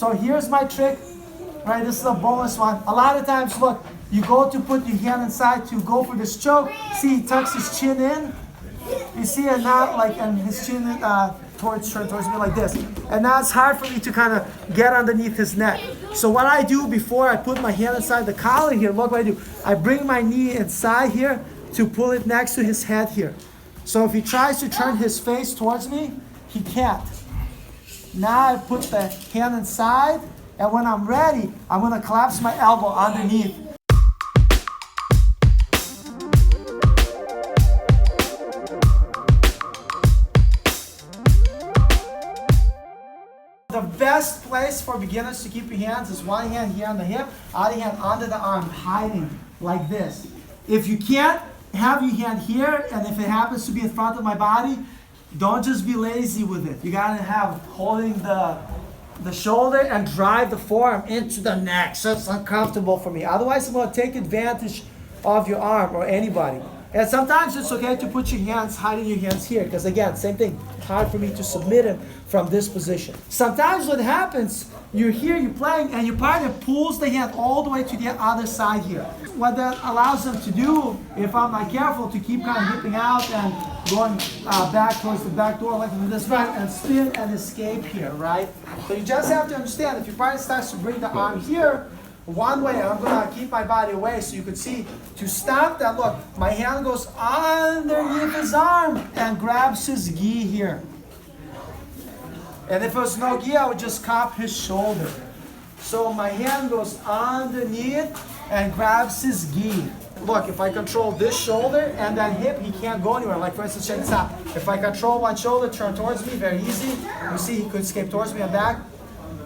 So here's my trick, right? This is a bonus one. A lot of times, look, you go to put your hand inside to go for this choke. See, he tucks his chin in. You see it now, like, and his chin towards me like this. And now it's hard for me to kind of get underneath his neck. So what I do before I put my hand inside the collar here, look what I do. I bring my knee inside here to pull it next to his head here. So if he tries to turn his face towards me, he can't. Now I put the hand inside, and when I'm ready, I'm gonna collapse my elbow underneath. The best place for beginners to keep your hands is one hand here on the hip, other hand under the arm, hiding like this. If you can't have your hand here, and if it happens to be in front of my body, don't just be lazy with it. You gotta have holding the shoulder and drive the forearm into the neck, so it's uncomfortable for me. Otherwise, I'm gonna take advantage of your arm or anybody. And sometimes it's okay to put your hands, hiding your hands here, because again, same thing, hard for me to submit him from this position. Sometimes what happens, you're here, you're playing, and your partner pulls the hand all the way to the other side here. What that allows them to do, if I'm not careful, to keep kind of hipping out and going back towards the back door like this, right, and spin and escape here, right? So you just have to understand, if your partner starts to bring the arm here, one way, I'm gonna keep my body away so you could see, to stop that, look, my hand goes underneath his arm and grabs his gi here. And if it was no gi, I would just cup his shoulder. So my hand goes underneath and grabs his gi. Look, if I control this shoulder and that hip, he can't go anywhere. Like for instance, check this out. If I control one shoulder, turn towards me, very easy. You see he could escape towards me and back,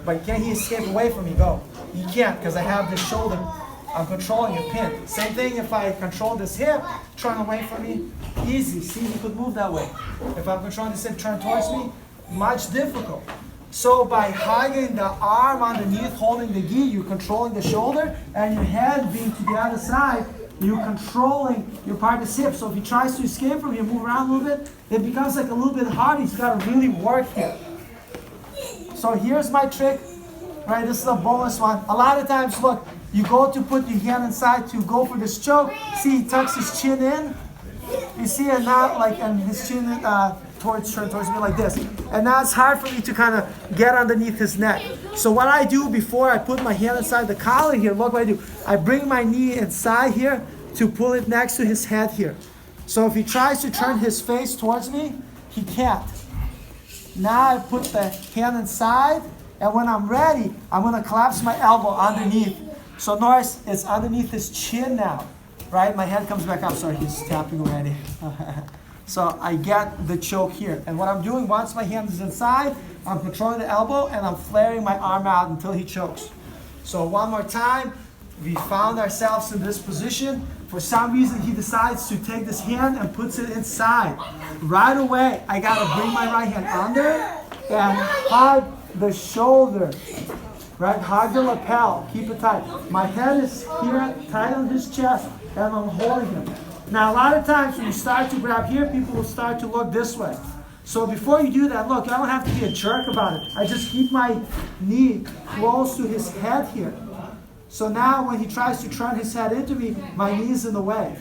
but can he escape away from me? Go. He can't, because I have this shoulder. I'm controlling a pin. Same thing if I control this hip, turn away from me, easy. See, he could move that way. If I'm controlling this hip, turn towards me, much difficult. So by hugging the arm underneath, holding the gi, you're controlling the shoulder, and your head being to the other side, you're controlling your partner's hip. So if he tries to escape from you, move around a little bit, it becomes like a little bit hard. He's got to really work here. So here's my trick. Right, this is a bonus one. A lot of times, look, you go to put your hand inside to go for this choke. See, he tucks his chin in. You see it now, like, and his chin towards me like this. And now it's hard for me to kind of get underneath his neck. So what I do before I put my hand inside the collar here, look what I do. I bring my knee inside here to pull it next to his head here. So if he tries to turn his face towards me, he can't. Now I put the hand inside, and when I'm ready, I'm gonna collapse my elbow underneath. So notice it's underneath his chin now, right? My head comes back up. Sorry, he's tapping already. So I get the choke here. And what I'm doing, once my hand is inside, I'm controlling the elbow and I'm flaring my arm out until he chokes. So one more time, we found ourselves in this position. For some reason, he decides to take this hand and puts it inside. Right away, I gotta bring my right hand under and hug the shoulder, right? Hug the lapel, keep it tight. My head is here, tight on his chest, and I'm holding him. Now, a lot of times when you start to grab here, people will start to look this way. So before you do that, look, I don't have to be a jerk about it. I just keep my knee close to his head here. So now when he tries to turn his head into me, my knee's in the way.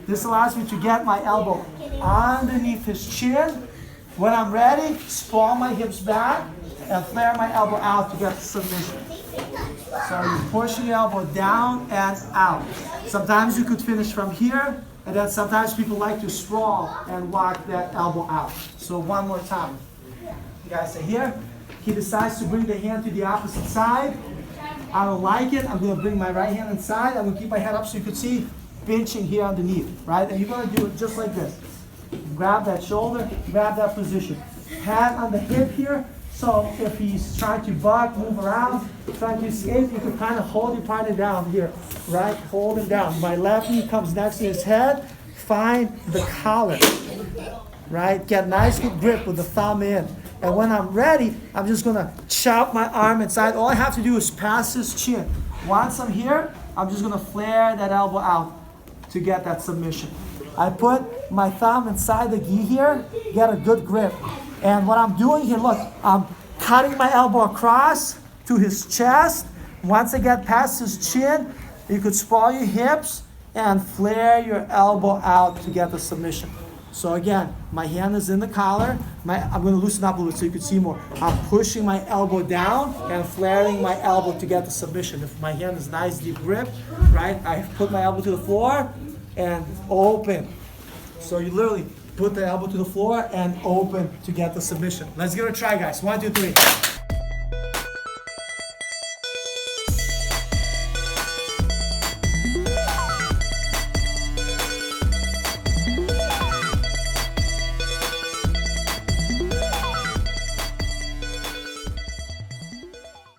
This allows me to get my elbow underneath his chin. When I'm ready, sprawl my hips back and flare my elbow out to get the submission. So you push your elbow down and out. Sometimes you could finish from here, and then sometimes people like to sprawl and walk that elbow out. So one more time. You guys are here. He decides to bring the hand to the opposite side. I don't like it. I'm going to bring my right hand inside. I'm going to keep my head up so you can see pinching here underneath, right? And you're going to do it just like this. Grab that shoulder, grab that position. Hand on the hip here. So if he's trying to buck, move around, trying to escape, you can kind of hold your partner down here, right? Hold him down. My left knee comes next to his head. Find the collar, right? Get nice good grip with the thumb in. And when I'm ready, I'm just gonna chop my arm inside. All I have to do is pass his chin. Once I'm here, I'm just gonna flare that elbow out to get that submission. I put my thumb inside the gi here, get a good grip. And what I'm doing here, look, I'm cutting my elbow across to his chest. Once I get past his chin, you could sprawl your hips and flare your elbow out to get the submission. So again, my hand is in the collar. I'm going to loosen up a little bit so you can see more. I'm pushing my elbow down and flaring my elbow to get the submission. If my hand is nice, deep grip, right? I put my elbow to the floor and open. So you literally put the elbow to the floor and open to get the submission. Let's give it a try, guys. 1, 2, 3.